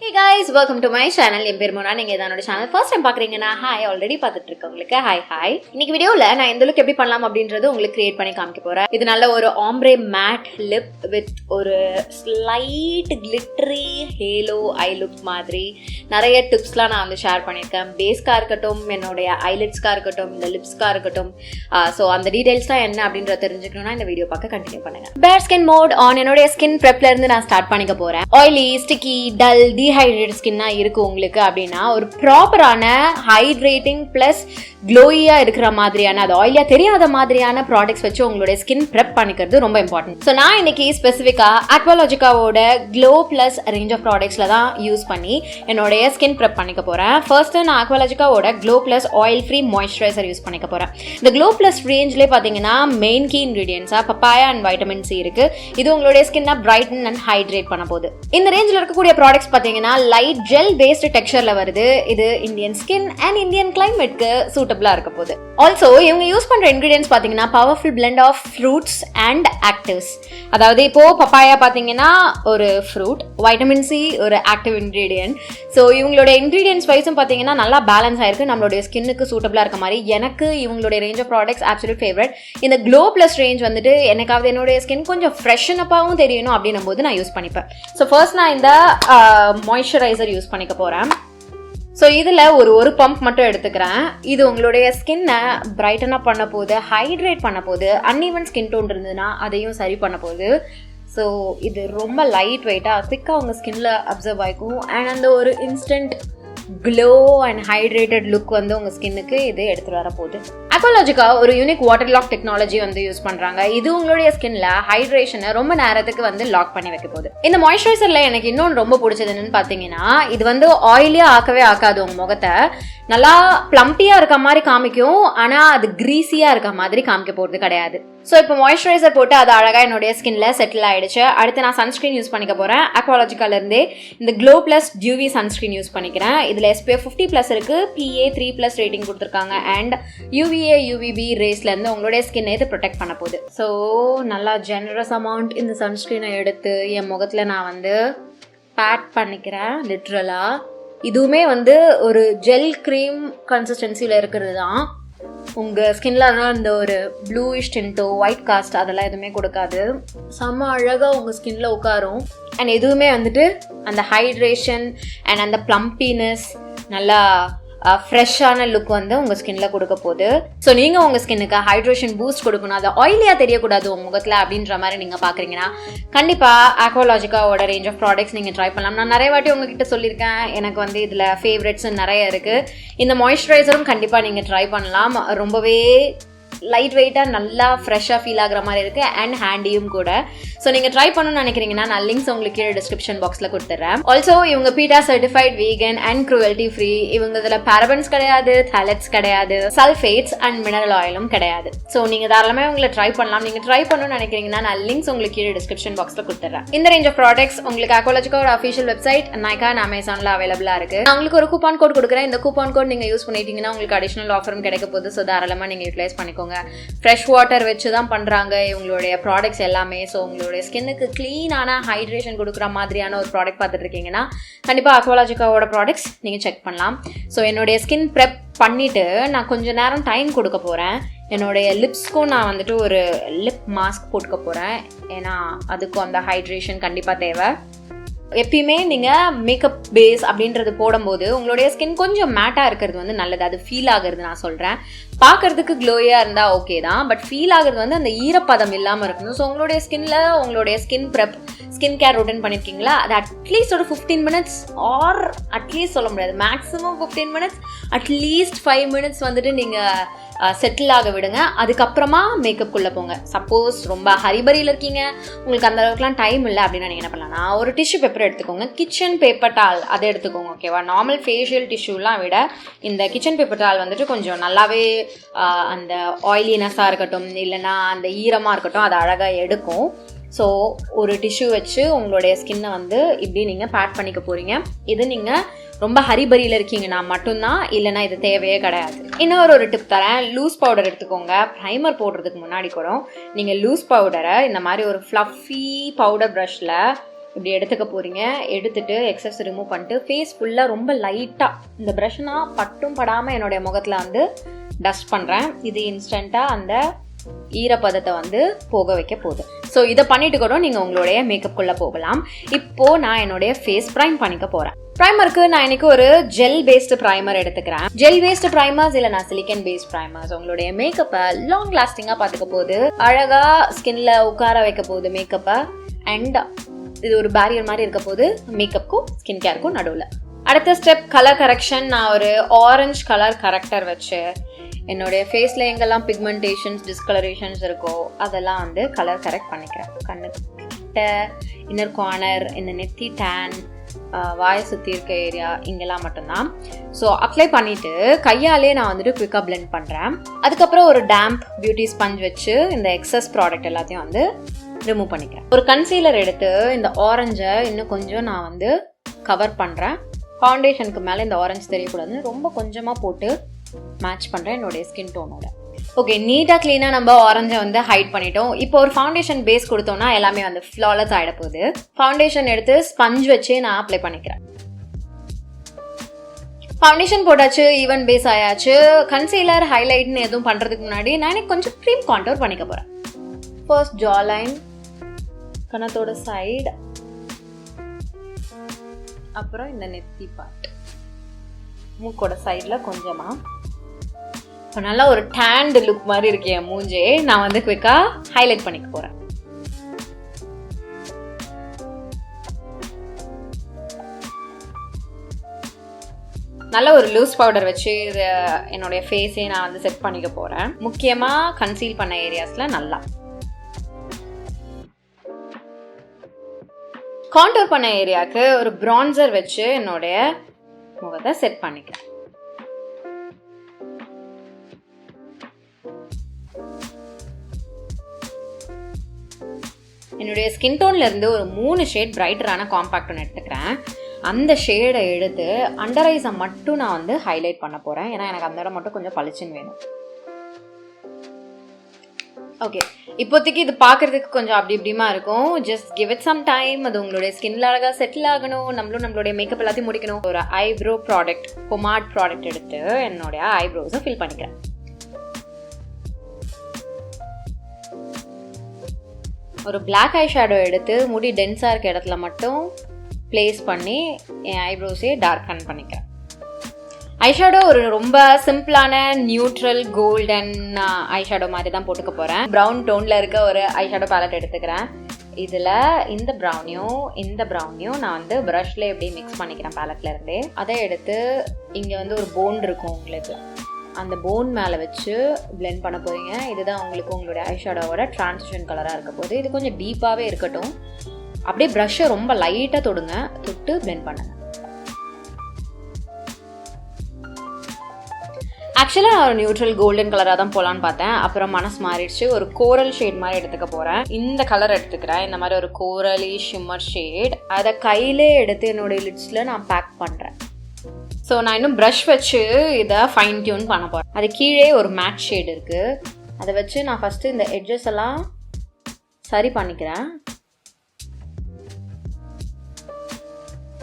Hey guys, welcome to my channel. என் பேர் மோனா. நீங்க இதனோட சேனல் ஃபர்ஸ்ட் டைம் பாக்குறீங்கன்னா ஹாய் ஆல்ரெடி பார்த்துட்டு இருக்கவங்களுக்கு ஹாய். இன்னைக்கு வீடியோல நான் இந்த லுக் எப்படி பண்ணலாம் அப்படின்றது உங்களுக்கு கிரியேட் பண்ணி காமிக்க போறேன். இது நல்ல ஒரு ஆம்ப்ரே மேட் லிப் வித் ஒரு slight glittery halo eye look மாதிரி நிறைய டிப்ஸ்லாம் நான் வந்து ஷேர் பண்ணியிருக்கேன். பேஸ்கா இருக்கட்டும், என்னுடைய ஐலிட்ஸ்கா இருக்கட்டும், இந்த லிப்ஸ்கா இருக்கட்டும். ஸோ அந்த டீடைல்ஸ்லாம் என்ன அப்படின்றத தெரிஞ்சுக்கணும்னா இந்த வீடியோ பார்க்க கண்டினியூ பண்ணுங்க. பேர் ஸ்கின் மோட் ஆன். என்னுடைய ஸ்கின் ப்ரெப்ல இருந்து நான் ஸ்டார்ட் பண்ணிக்க போறேன். ஆயிலி, ஸ்டிக்கி, டல், டீஹைட்ரேட் ஸ்கின்னா இருக்கு உங்களுக்கு அப்படின்னா ஒரு ப்ராப்பரான ஹைட்ரேட்டிங் பிளஸ் க்ளோயியா இருக்கிற மாதிரியான, அது ஆயிலியா தெரியாத மாதிரியான ப்ராடக்ட்ஸ் வச்சு உங்களுடைய ஸ்கின் ப்ரெப் பண்ணிக்கிறது ரொம்ப இம்பார்ட்டன்ட். ஸோ நான் இன்னைக்கு ஸ்பெசிஃபிக்கா அக்வாலாஜிக்காவோட க்ளோ பிளஸ் ரேஞ்ச் ஆஃப் ப்ராடக்ட்ஸ்ல தான் யூஸ் பண்ணி என்னுடைய ஸ்கின் ப்ரெப் பண்ணிக்க போறேன். ஃபர்ஸ்ட் நான் அக்வாலாஜிக்காவோட glow plus oil free moisturizer use பண்ணிக்க போறேன். இந்த க்ளோ பிளஸ் ரேஞ்ச்லேயே பார்த்தீங்கன்னா மெயின் கீ இன்கிரீடியன்ஸா பப்பாயா அண்ட் வைட்டமின் சி இருக்கு. இது உங்களுடைய ஸ்கின்னை பிரைட்டன் அண்ட் ஹைட்ரேட் பண்ண போகுது. இந்த ரேஞ்சில் இருக்கக்கூடிய ப்ராடக்ட்ஸ் பார்த்தீங்கன்னா லைட் ஜெல் பேஸ்ட் டெக்ஸ்சர்ல வருது. இது இந்தியன் ஸ்கின் அண்ட் இந்தியன் கிளைமேட்க்கு சூட்டபிளா இருக்க போகுது. ஆல்சோ இவங்க யூஸ் பண்ற இன்கிரீடியன்ஸ் பாத்தீங்கன்னா powerful blend of fruits and actives. அதாவது இப்போ பப்பாயா பாத்தீங்கன்னா ஒரு ஃப்ரூட், வைட்டமின் சி ஒரு ஆக்டிவ் இன்கிரீடியன்ட். ஸோ இவங்களோட இன்கிரீடியன்ஸ் வைஸும் பாத்தீங்கன்னா நல்லா பேலன்ஸ் ஆயிருக்கு, நம்மளுடைய ஸ்கின்னுக்கு சூட்டபிளா இருக்க மாதிரி. எனக்கு இவங்களுடைய range of products absolute favourite. இந்த க்ளோ பிளஸ் ரேஞ்ச் வந்துட்டு எனக்காவது என்னுடைய ஸ்கின் கொஞ்சம் ஃப்ரெஷன் அப்பாவும் தெரியணும் அப்படின்னும் போது நான் யூஸ் பண்ணிப்பேன். ஸோ ஃபர்ஸ்ட் நான் இந்த மாய்ஸ்சரைசர் யூஸ் பண்ணிக்க போறேன். ஸோ இதில் ஒரு பம்ப் மட்டும் எடுத்துக்கிறேன். இது உங்களுடைய ஸ்கின்னை பிரைட்டனாக பண்ண போகுது, ஹைட்ரேட் பண்ண போகுது. அன்இவன் ஸ்கின் டோன் இருந்ததுன்னா அதையும் சரி பண்ண போகுது. ஸோ இது ரொம்ப லைட் வெயிட்டாக திக்காக உங்கள் ஸ்கின்ல அப்சர்வ் ஆகிக்கும். அண்ட் அந்த ஒரு instant glow and hydrated look வந்து உங்கள் ஸ்கின்னுக்கு இது எடுத்துகிட்டு வர போகுது. அக்வாலாஜிக்கா ஒரு யூனிக் வாட்டர் லாக் டெக்னாலஜி வந்து யூஸ் பண்ணுறாங்க. இது உங்களுடைய ஸ்கின்ல ஹைட்ரேஷனை ரொம்ப நேரத்துக்கு வந்து லாக் பண்ணி வைக்க போகுது. இந்த மாய்ஸ்சரைசரில் எனக்கு இன்னொன்று ரொம்ப பிடிச்சது என்னன்னு பார்த்தீங்கன்னா, இது வந்து ஆயிலியாக ஆக்கவே ஆக்காது. உங்கள் முகத்தை நல்லா பிளம்பியாக இருக்க மாதிரி காமிக்கும், ஆனால் அது கிரீஸியாக இருக்க மாதிரி காமிக்க போகிறது கிடையாது. ஸோ இப்போ மாய்ஸ்சரைசர் போட்டு அது அழகாக என்னுடைய ஸ்கின்ல செட்டில் ஆயிடுச்சு. அடுத்து நான் சன்ஸ்கிரீன் யூஸ் பண்ணிக்க போகிறேன். அக்வாலாஜிக்காலேருந்தே இந்த glow plus dewy sunscreen use பண்ணிக்கிறேன். இதில் SPF 50+ இருக்குது, PA 3+ ரேட்டிங் கொடுத்துருக்காங்க. அண்ட் UVA UVB ரேஸ்லேருந்து உங்களுடைய ஸ்கின்னை இது ப்ரொடெக்ட் பண்ண போகுது. ஸோ நல்லா ஜெனரஸ் அமௌண்ட் இந்த சன்ஸ்கிரீனை எடுத்து என் முகத்தில் நான் வந்து பேட் பண்ணிக்கிறேன். லிட்ரலாக இதுவுமே வந்து ஒரு ஜெல் க்ரீம் கன்சிஸ்டன்சியில் இருக்கிறது தான். உங்கள் ஸ்கின்ல இந்த ஒரு ப்ளூயிஷ் டின்ட்டோ ஒயிட் காஸ்ட் அதெல்லாம் எதுவுமே கொடுக்காது. செம்ம அழகாக உங்கள் ஸ்கின்ல உட்காரும். அண்ட் எதுவுமே வந்துட்டு அந்த ஹைட்ரேஷன் அண்ட் அந்த ப்ளம்பினஸ் நல்லா ஃப்ரெஷ்ஷான லுக் வந்து உங்கள் ஸ்கின்ல கொடுக்க போகுது. ஸோ நீங்கள் உங்கள் ஸ்கின்னுக்கு ஹைட்ரேஷன் பூஸ்ட் கொடுக்கணும், அது ஆயிலியாக தெரியக்கூடாது உங்கள் முகத்தில் அப்படின்ற மாதிரி நீங்கள் பார்க்குறீங்கன்னா கண்டிப்பாக அக்வாலாஜிக்காவோட ரேஞ்ச் ஆஃப் ப்ராடக்ட்ஸ் நீங்கள் ட்ரை பண்ணலாம். நான் நிறைய வாட்டி உங்ககிட்ட சொல்லியிருக்கேன், எனக்கு வந்து இதில் ஃபேவரட்ஸ் நிறைய இருக்குது. இந்த மாய்ஸ்சரைசரும் கண்டிப்பாக நீங்கள் ட்ரை பண்ணலாம். ரொம்பவே லைட் வெயிட்டாக நல்லா ஃப்ரெஷ்ஷாக ஃபீல் ஆகிற மாதிரி இருக்குது அண்ட் ஹேண்டியும் கூட. ஸோ நீங்கள் ட்ரை பண்ணணும்னு நினைக்கிறீங்கன்னா நான் லிங்க்ஸ் உங்களுக்கு கீழே டிஸ்கிரிப்ஷன் பாக்ஸில் கொடுத்துட்றேன். ஆல்சோ இவங்க beta certified vegan and cruelty free. இவங்க இதில் பேரபன்ஸ் கிடையாது, தாலட்ஸ் கிடையாது, சல்ஃபேட்ஸ் அண்ட் மினரல் ஆயிலும் கிடையாது. ஸோ நீங்கள் தாராளமாக இவங்களை ட்ரை பண்ணலாம். நீங்கள் ட்ரை பண்ணணும்னு நினைக்கிறீங்கன்னா நான் லிங்க்ஸ் உங்களுக்கு கீழே டிஸ்கிரிப்ஷன் பாக்ஸில் கொடுத்துட்றேன். இந்த ரேஞ்ச் ஆஃப் ப்ராடக்ட்ஸ் உங்களுக்கு அக்வாலாஜிக்காவோட அஃபிஷியல் வெப்சைட் நைகா அண்ட் அமேசானில் அவைலபிளாக இருக்குது. நான் உங்களுக்கு ஒரு கூப்பான் கோட் கொடுக்குறேன். இந்த கூப்பான் கோட் நீங்கள் யூஸ் பண்ணிட்டீங்கன்னா உங்களுக்கு அடிஷனல் ஆஃபரும் கிடைக்க போகுது. ஸோ தாராளமாக நீங்கள் யூட்டிலைஸ் பண்ணிக்கோங்க. ஃப்ரெஷ் வாட்டர் வச்சு தான் பண்ணுறாங்க இவங்களுடைய ப்ராடக்ட்ஸ் எல்லாமே. ஸோ உங்களுடைய ஸ்கின்னுக்கு க்ளீனான ஹைட்ரேஷன் கொடுக்குற மாதிரியான ஒரு ப்ராடக்ட் பார்த்துட்டு இருக்கீங்கன்னா கண்டிப்பாக அக்வாலாஜிக்காவோட ப்ராடக்ட்ஸ் நீங்கள் செக் பண்ணலாம். ஸோ என்னுடைய ஸ்கின் ப்ரெப் பண்ணிவிட்டு நான் கொஞ்சம் நேரம் டைம் கொடுக்க போகிறேன். என்னுடைய லிப்ஸ்க்கும் நான் வந்துட்டு ஒரு லிப் மாஸ்க் போட்டுக்க போகிறேன். ஏன்னா அதுக்கும் அந்த ஹைட்ரேஷன் கண்டிப்பாக தேவை. எப்பயுமே நீங்கள் மேக்கப் பேஸ் அப்படின்றது போடும்போது உங்களுடைய ஸ்கின் கொஞ்சம் மேட்டாக இருக்கிறது வந்து நல்லது. அது ஃபீல் ஆகுறது நான் சொல்கிறேன். பார்க்கறதுக்கு க்ளோயாக இருந்தால் ஓகே தான், பட் ஃபீல் ஆகுறது வந்து அந்த ஈரப்பதம் இல்லாமல் இருக்கணும். ஸோ உங்களுடைய ஸ்கின்ல உங்களுடைய ஸ்கின் கேர் ரொட்டீன் பண்ணியிருக்கீங்களா, அது அட்லீஸ்ட் ஒரு 15 minutes ஆர் அட்லீஸ்ட் சொல்ல முடியாது, மேக்ஸிமம் 15 minutes, அட்லீஸ்ட் 5 minutes வந்துட்டு நீங்கள் செட்டில் ஆக விடுங்க. அதுக்கப்புறமா மேக்கப்புக்குள்ளே போங்க. சப்போஸ் ரொம்ப ஹரிபரியில் இருக்கீங்க, உங்களுக்கு அந்த அளவுக்குலாம் டைம் இல்லை அப்படின்னா நீங்கள் என்ன பண்ணலாம்னா ஒரு டிஷ்யூ பேப்பர் எடுத்துக்கோங்க. கிச்சன் பேப்பர் டால் அதை எடுத்துக்கோங்க. ஓகேவா, நார்மல் ஃபேஷியல் டிஷ்யூலாம் விட இந்த கிச்சன் பேப்பர் டால் வந்துட்டு கொஞ்சம் நல்லாவே அந்த ஆயிலினஸாக இருக்கட்டும் இல்லைன்னா அந்த ஈரமாக இருக்கட்டும் அதை அழகாக எடுக்கும். ஸோ ஒரு டிஷ்யூ வச்சு உங்களுடைய ஸ்கின்னை வந்து இப்படி நீங்கள் பேட் பண்ணிக்க போகிறீங்க. இது நீங்கள் ரொம்ப ஹரிபரியில் இருக்கீங்கன்னா மட்டும்தான், இல்லைனா இது தேவையே கிடையாது. இன்னொரு டிப் தரேன். லூஸ் பவுடர் எடுத்துக்கோங்க. ப்ரைமர் போடுறதுக்கு முன்னாடி கூட நீங்கள் லூஸ் பவுடரை இந்த மாதிரி ஒரு ஃப்ளஃபி பவுடர் ப்ரஷில் இப்படி எடுத்துக்க போகிறீங்க. எடுத்துட்டு எக்ஸஸ் ரிமூவ் பண்ணிட்டு ஃபேஸ் ஃபுல்லாக ரொம்ப லைட்டாக இந்த ப்ரஷ்னா பட்டும் படாமல் என்னுடைய முகத்தில் வந்து டஸ்ட் பண்ணுறேன். இது இன்ஸ்டண்ட்டாக அந்த ஈரப்பதத்தை வந்து போக வைக்க போகுது. ஸோ இதை பண்ணிட்டு கூட நீங்கள் உங்களுடைய மேக்கப்புக்குள்ளே போகலாம். இப்போது நான் என்னுடைய ஃபேஸ் ப்ரைம் பண்ணிக்க போகிறேன். ப்ரைமருக்கு நான் இன்னைக்கு ஒரு ஜெல் பேஸ்டு ப்ரைமர் எடுத்துக்கிறேன். ஜெல் பேஸ்டு ப்ரைமர்ஸ் இல்லை நான் சிலிக்கன் பேஸ்ட் ப்ரைமர்ஸ் உங்களுடைய மேக்கப்பை லாங் லாஸ்டிங்காக பார்த்துக்க போகுது, அழகாக ஸ்கின்ல உட்கார வைக்க போகுது மேக்கப்பை. அண்ட் இது ஒரு பேரியர் மாதிரி இருக்க போது மேக்கப்புக்கும் ஸ்கின் கேருக்கும் நடுவில். அடுத்த ஸ்டெப் கலர் கரெக்ஷன். நான் ஒரு ஆரஞ்சு கலர் கரெக்டர் வச்சு என்னுடைய ஃபேஸில் எங்கெல்லாம் பிக்மெண்டேஷன்ஸ் டிஸ்கலரேஷன்ஸ் இருக்கோ அதெல்லாம் வந்து கலர் கரெக்ட் பண்ணிக்கிறேன். கண்ணுக்கிட்ட, இன்னர் கார்னர், இந்த நெத்தி டேன், வாயை சுற்றி இருக்க ஏரியா இங்கெல்லாம் மட்டும்தான். ஸோ அப்ளை பண்ணிவிட்டு கையாலே நான் வந்துட்டு குயிக்காக பிளெண்ட் பண்ணுறேன். அதுக்கப்புறம் ஒரு டேம்ப் பியூட்டி ஸ்பஞ்ச் வச்சு இந்த எக்ஸஸ் ப்ராடக்ட் எல்லாத்தையும் வந்து ரிமூவ் பண்ணிக்கிறேன். ஒரு கன்சீலர் எடுத்து இந்த ஆரஞ்சை இன்னும் கொஞ்சம் நான் வந்து கவர் பண்ணுறேன். ஃபவுண்டேஷனுக்கு மேலே இந்த ஆரஞ்சு தெரியக்கூடாதுன்னு ரொம்ப கொஞ்சமாக போட்டு மேட்ச் பண்ணுறேன் என்னுடைய ஸ்கின் டோனோட. ஓகே, நீட்டாக க்ளீனாக நம்ம ஆரஞ்சை வந்து ஹைட் பண்ணிட்டோம். இப்போ ஒரு ஃபவுண்டேஷன் பேஸ் கொடுத்தோம்னா எல்லாமே வந்து ஃப்ளாலஸ் ஆகிட போகுது. ஃபவுண்டேஷன் எடுத்து ஸ்பஞ்ச் வச்சு நான் அப்ளை பண்ணிக்கிறேன். ஃபவுண்டேஷன் போட்டாச்சு, ஈவன் பேஸ் ஆயாச்சு. கன்சீலர் ஹைலைட்னு எதுவும் பண்ணுறதுக்கு முன்னாடி நான் எனக்கு கொஞ்சம் க்ரீம் கான்டோர் பண்ணிக்க போகிறேன். ஃபர்ஸ்ட் ஜா லைன், கணத்தோட சைடு, அப்புறம் இந்த நெத்தி பார்ட், மூக்கோட சைடில் கொஞ்சமாக. இப்போ நல்லா ஒரு டேண்ட் லுக் மாதிரி இருக்கு என் மூஞ்சே. நான் வந்து குயிக்காக ஹைலைட் பண்ணிக்க போகிறேன். நல்ல ஒரு லூஸ் பவுடர் வச்சு இது என்னுடைய ஃபேஸே நான் வந்து செட் பண்ணிக்க போகிறேன். முக்கியமாக கன்சீல் பண்ண ஏரியாஸில் நல்லா. கான்டோர் பண்ண ஏரியாவுக்கு ஒரு பிரான்சர் வச்சு என்னுடைய முகத்தை செட் பண்ணிக்கிறேன். என்னுடைய ஸ்கின் டோன்ல இருந்து ஒரு 3 ஷேட் பிரைட்டரான காம்பாக்ட் ஒன்று எடுத்துக்கிறேன். அந்த ஷேடை எடுத்து அண்டர் ஐஸை மட்டும் நான் வந்து ஹைலைட் பண்ண போகிறேன். ஏன்னா எனக்கு அந்த இடம் மட்டும் கொஞ்சம் பளிச்சுன்னு வேணும். ஓகே, இப்போதைக்கு இது பார்க்குறதுக்கு கொஞ்சம் அப்படி இப்படிமா இருக்கும். Just give it some time. அது உங்களுடைய ஸ்கின்ல அழகாக செட்டில் ஆகணும். நம்மளுடைய மேக்கப் எல்லாத்தையும் முடிக்கணும். ஒரு ஐப்ரோ ப்ராடக்ட், பொமாட் ப்ராடக்ட் எடுத்து என்னுடைய ஐப்ரோஸை ஃபில் பண்ணிக்கிறேன். ஒரு பிளாக் ஐ ஷேடோ எடுத்து முடி டென்ஸாக இருக்க இடத்துல மட்டும் பிளேஸ் பண்ணி என் ஐப்ரோஸே டார்க்கன் பண்ணிக்கிறேன். ஐஷேடோ ஒரு ரொம்ப சிம்பிளான நியூட்ரல் கோல்டன் ஐஷேடோ மாதிரி தான் போட்டுக்க போகிறேன். ப்ரௌன் டோனில் இருக்க ஒரு ஐஷேடோ பேலட் எடுத்துக்கிறேன். இதில் இந்த ப்ரௌனையும் நான் வந்து ப்ரஷ்ல எப்படி மிக்ஸ் பண்ணிக்கிறேன் பேலட்ல இருந்தே. அதை எடுத்து இங்கே வந்து ஒரு போன் இருக்கும் உங்களுக்கு, அந்த போன் மேலே வச்சு பிளெண்ட் பண்ண போகிறீங்க. இதுதான் உங்களுக்கு உங்களுடைய ஐஷேடோவோட டிரான்சிஷன் கலராக இருக்க போகுது. இது கொஞ்சம் டீப்பாகவே இருக்கட்டும். அப்படியே ப்ரஷ்ஷை ரொம்ப லைட்டாக தொட்டு பிளெண்ட் பண்ணுங்க. ஆக்சுவலாக நான் ஒரு நியூட்ரல் கோல்டன் கலராக தான் போகலான்னு பார்த்தேன். அப்புறம் மனசு மாறிடுச்சு. ஒரு கோரல் ஷேட் மாதிரி எடுத்துக்க போகிறேன். இந்த கலர் எடுத்துக்கிறேன். இந்த மாதிரி ஒரு கோரலி ஷிம்மர் ஷேட். அதை கையிலே எடுத்து என்னுடைய லிட்ஸில் நான் பேக் பண்ணுறேன். ஸோ நான் இன்னும் ப்ரஷ் வச்சு இதை ஃபைன் டியூன் பண்ண போகிறேன். அது கீழே ஒரு மேட் ஷேட் இருக்குது. அதை வச்சு நான் ஃபஸ்ட்டு இந்த எட்ஜஸ் எல்லாம் சரி பண்ணிக்கிறேன்.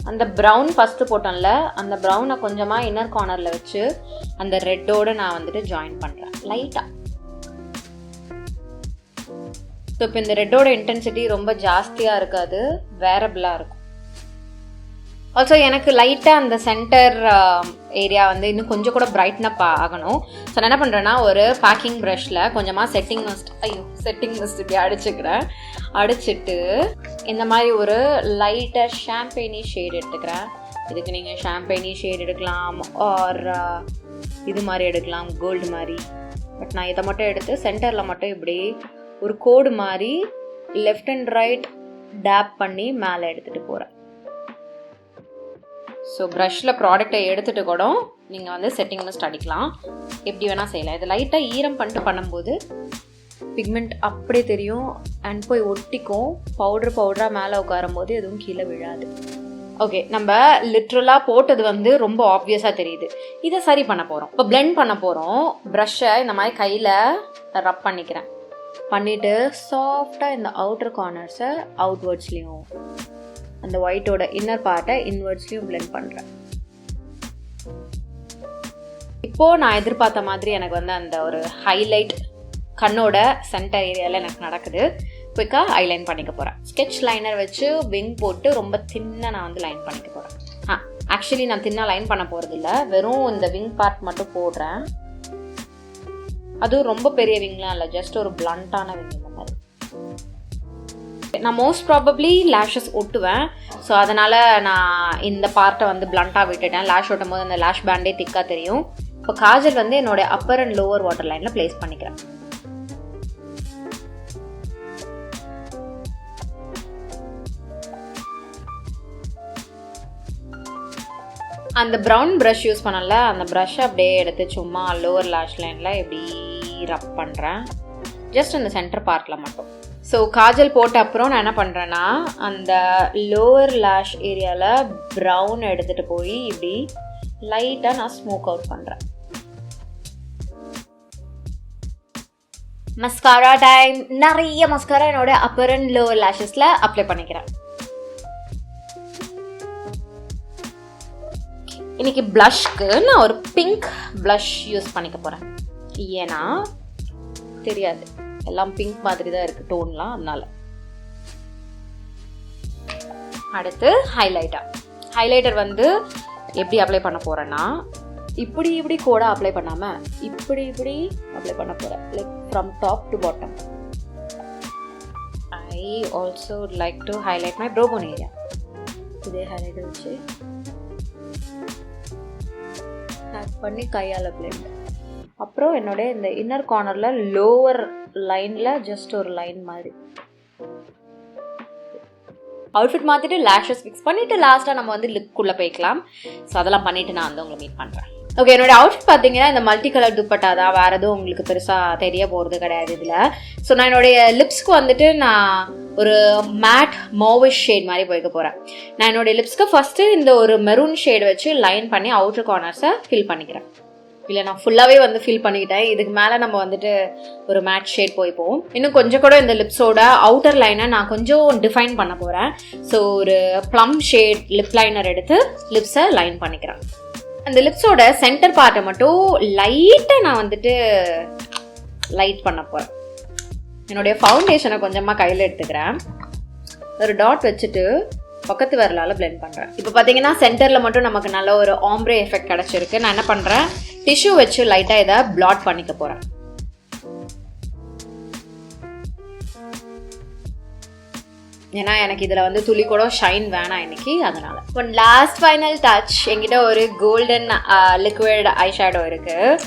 அந்த ப்ரௌன் ஃபஸ்ட்டு போட்டோம்ல, அந்த ப்ரௌனை கொஞ்சமாக இன்னர் கார்னரில் வச்சு அந்த ரெட்டோடு நான் வந்துட்டு ஜாயின் பண்ணுறேன் லைட்டாக. ஸோ இப்போ இந்த ரெட்டோட இன்டென்சிட்டி ரொம்ப ஜாஸ்தியாக இருக்காது, வேரபிளாக இருக்கும். ஆல்சோ எனக்கு லைட்டாக அந்த சென்டர் ஏரியா வந்து இன்னும் கொஞ்சம் கூட பிரைட்னப் ஆகணும். ஸோ நான் என்ன பண்ணுறேன்னா ஒரு பேக்கிங் ப்ரஷில் கொஞ்சமாக செட்டிங் மிஸ்ட் இப்படி அடிச்சுட்டு இந்த மாதிரி ஒரு லைட்டாக ஷாம்பெயினி ஷேட் எடுத்துக்கிறேன். இதுக்கு நீங்கள் ஷாம்பெயினி ஷேட் எடுக்கலாம், ஆர் இது மாதிரி எடுக்கலாம், கோல்டு மாதிரி. பட் நான் இதை மட்டும் எடுத்து சென்டரில் மட்டும் இப்படி ஒரு கோடு மாதிரி லெஃப்ட் அண்ட் ரைட் டேப் பண்ணி மேலே எடுத்துகிட்டு போகிறேன். ஸோ ப்ரஷில் ப்ராடக்டை எடுத்துகிட்டு கூட நீங்கள் வந்து செட்டிங் மிஸ்ட் அடிக்கலாம், எப்படி வேணால் செய்யலாம். இது லைட்டாக ஈரம் பண்ணிட்டு பண்ணும்போது பிக்மெண்ட் அப்படியே தெரியும் அண்ட் போய் ஒட்டிக்கும். பவுடராக மேலே உட்காரும் போது எதுவும் கீழே விழாது. ஓகே, நம்ம லிட்ரலாக போட்டது வந்து ரொம்ப ஆப்வியஸாக தெரியுது. இதை சரி பண்ண போகிறோம். இப்போ பிளெண்ட் பண்ண போகிறோம். ப்ரஷ்ஷை இந்த மாதிரி கையில் ரப் பண்ணிவிட்டு சாஃப்டாக இந்த அவுட்டர் கார்னர்ஸை அவுட்வர்ட்ஸ்லேயும் அந்த ஒயிட்டோட இன்னர் பார்ட்டை இன்வெர்ட்ஸ்லையும் பிளெண்ட் பண்ணுறேன். இப்போது நான் எதிர்பார்த்த மாதிரி எனக்கு வந்து அந்த ஒரு ஹைலைட் கண்ணோட சென்டர் ஏரியாவில் எனக்கு நடக்குது. குயிக்காக ஐலைன் பண்ணிக்க போகிறேன். ஸ்கெட்ச் லைனர் வச்சு விங் போட்டு ரொம்ப தின்னாக நான் வந்து லைன் பண்ணிக்க போகிறேன். ஆக்சுவலி நான் தின்னாக லைன் பண்ண போகிறதில்ல, வெறும் இந்த விங் பார்ட் மட்டும் போடுறேன். அதுவும் ரொம்ப பெரிய விங்லாம் இல்லை, ஜஸ்ட் ஒரு பிளண்டான விங். இந்த மாதிரி நான் மோஸ்ட் ப்ராபப்ளி லேஷஸ் ஒட்டுவேன். ஸோ அதனால் நான் இந்த பார்ட்டை வந்து பிளண்டாக விட்டுட்டேன். லேஷ் ஒட்டும் போது அந்த லேஷ் பேண்டே திக்காக தெரியும். இப்போ காஜல் வந்து என்னோட அப்பர் அண்ட் லோவர் வாட்டர் லைனில் பிளேஸ் பண்ணிக்கிறேன். அந்த ப்ரௌன் ப்ரஷ் யூஸ் பண்ணல, அந்த ப்ரஷ்ஷை அப்படியே எடுத்து சும்மா லோவர் லேஷ் லைனில் எப்படி ரப் பண்ணுறேன், ஜஸ்ட் அந்த சென்டர் பார்ட்டில் மட்டும். ஸோ காஜல் போட்ட அப்புறம் நான் என்ன பண்ணுறேன்னா அந்த லோவர் லேஷ் ஏரியாவில் ப்ரௌன் எடுத்துகிட்டு போய் இப்படி லைட்டாக நான் ஸ்மோக் அவுட் பண்ணுறேன். Mascara time. நிறைய மஸ்காரா என்னோட அப்பர் அண்ட் லோவர் லேஷஸில் அப்ளை பண்ணிக்கிறேன். இன்னைக்கு ப்ளஷ்க்கு நான் ஒரு பிங்க் ப்ளஷ் யூஸ் பண்ணிக்க போகிறேன். ஏன்னா தெரியாது, எல்லாம் பிங்க் மாதிரி தான் இருக்குது டோன்லாம், அதனால. அடுத்து ஹைலைட்டர் வந்து எப்படி அப்ளை பண்ண போகிறேன்னா இப்படி கூட அப்ளை பண்ணாமல் இப்படி அப்ளை பண்ண போகிறேன். Like from top to bottom. I also like to highlight my bro phone area. இதே ஹைலைட்டர் வச்சு பண்ணி கையால் பிளெண்ட். அப்புறம் என்னோட இந்த இன்னர் கார்னரில் லோவர் லைனில் ஜஸ்ட் ஒரு லைன் மாதிரி அவுட்ஃபிட் மாற்றிட்டு லேஷஸ் ஃபிக்ஸ் பண்ணிவிட்டு லாஸ்ட்டாக நம்ம வந்து லிப்குள்ளே போய்க்கலாம். ஸோ அதெல்லாம் பண்ணிவிட்டு நான் வந்து உங்களை மீட் பண்ணுறேன். ஓகே, என்னோட அவுட்ஃபிட் பார்த்தீங்கன்னா இந்த மல்டி கலர் துப்பட்டா தான், வேறு எதுவும் உங்களுக்கு பெருசாக தெரிய போகிறது கிடையாது இதில். ஸோ நான் என்னுடைய லிப்ஸ்க்கு வந்துட்டு நான் ஒரு மேட் மோவிஷ் ஷேட் மாதிரி போய்க்க போகிறேன். நான் என்னுடைய லிப்ஸ்க்கு ஃபஸ்ட்டு இந்த ஒரு மெரூன் ஷேட் வச்சு லைன் பண்ணி அவுட்டர் கார்னர்ஸை ஃபில் பண்ணிக்கிறேன். இல்லை, நான் ஃபுல்லாகவே வந்து ஃபில் பண்ணிக்கிட்டேன். இதுக்கு மேலே நம்ம வந்துட்டு ஒரு மேட் ஷேட் போய்ப்போம். இன்னும் கொஞ்சம் கூட இந்த லிப்ஸோட அவுட்டர் லைனை நான் கொஞ்சம் டிஃபைன் பண்ண போகிறேன். ஸோ ஒரு ப்ளம் ஷேட் லிப் லைனர் எடுத்து லிப்ஸை லைன் பண்ணிக்கிறேன். அந்த லிப்ஸோட சென்டர் பார்ட்டை மட்டும் லைட்டாக நான் வந்துட்டு லைட் பண்ண போகிறேன். என்னுடைய ஃபவுண்டேஷனை கொஞ்சமாக கையில் எடுத்துக்கிறேன். ஒரு டாட் வச்சுட்டு பக்கத்து விரலால் பிளெண்ட் பண்ணுறேன். இப்போ பார்த்தீங்கன்னா சென்டரில் மட்டும் நமக்கு நல்ல ஒரு ஆம்ப்ரே எஃபெக்ட் கிடச்சிருக்கு. நான் என்ன பண்ணுறேன், டிஷ்யூ வச்சு லைட்டாக இதை பிளாட் பண்ணிக்க போகிறேன். ஏன்னா எனக்கு இதில் வந்து துளி கூட ஷைன் வேணாம் இன்னைக்கு, அதனால. ஒன் லாஸ்ட் ஃபைனல் டச், என்கிட்ட ஒரு கோல்டன் லிக்விட் ஐ ஷேடோ இருக்குது.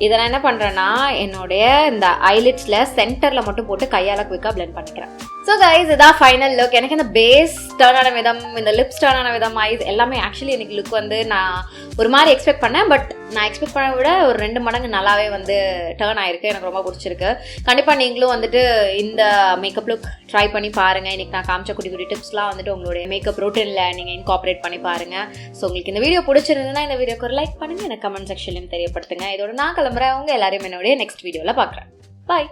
இதை நான் என்ன பண்ணுறேன்னா என்னுடைய இந்த ஐலிட்ஸில் சென்டரில் மட்டும் போட்டு கையால் குயிக்காக பிளெண்ட் பண்ணிக்கிறேன். ஸோ கைஸ், இதான் ஃபைனல் லுக். எனக்கு இந்த பேஸ் டர்ன் ஆன விதம், இந்த லிப்ஸ் டர்ன் ஆன விதம், ஐஸ் எல்லாமே ஆக்சுவலி எனக்கு லுக் வந்து நான் ஒரு மாதிரி எக்ஸ்பெக்ட் பண்ணேன். பட் நான் எக்ஸ்பெக்ட் பண்ண விட ஒரு 2 மடங்கு நல்லாவே வந்து டர்ன் ஆயிருக்கு. எனக்கு ரொம்ப பிடிச்சிருக்கு. கண்டிப்பாக நீங்களும் வந்துட்டு இந்த மேக்கப் லுக் ட்ரை பண்ணி பாருங்கள். இன்றைக்கி நான் காமிச்ச குட்டி குட்டி டிப்ஸ்லாம் வந்துட்டு உங்களுடைய மேக்கப் ரொட்டீனில் நீங்கள் இன்கார்பரேட் பண்ணி பாருங்கள். ஸோ உங்களுக்கு இந்த வீடியோ பிடிச்சிருந்ததுன்னா இந்த வீடியோக்கு ஒரு லைக் பண்ணுங்கள், எனக்கு கமெண்ட் செக்ஷன்லையும் தெரியப்படுத்துங்க. இதோட நான் கிளம்புறேன். உங்கள் எல்லாரையும் என்னுடைய நெக்ஸ்ட் வீடியோவில் பார்க்குறேன். பாய்.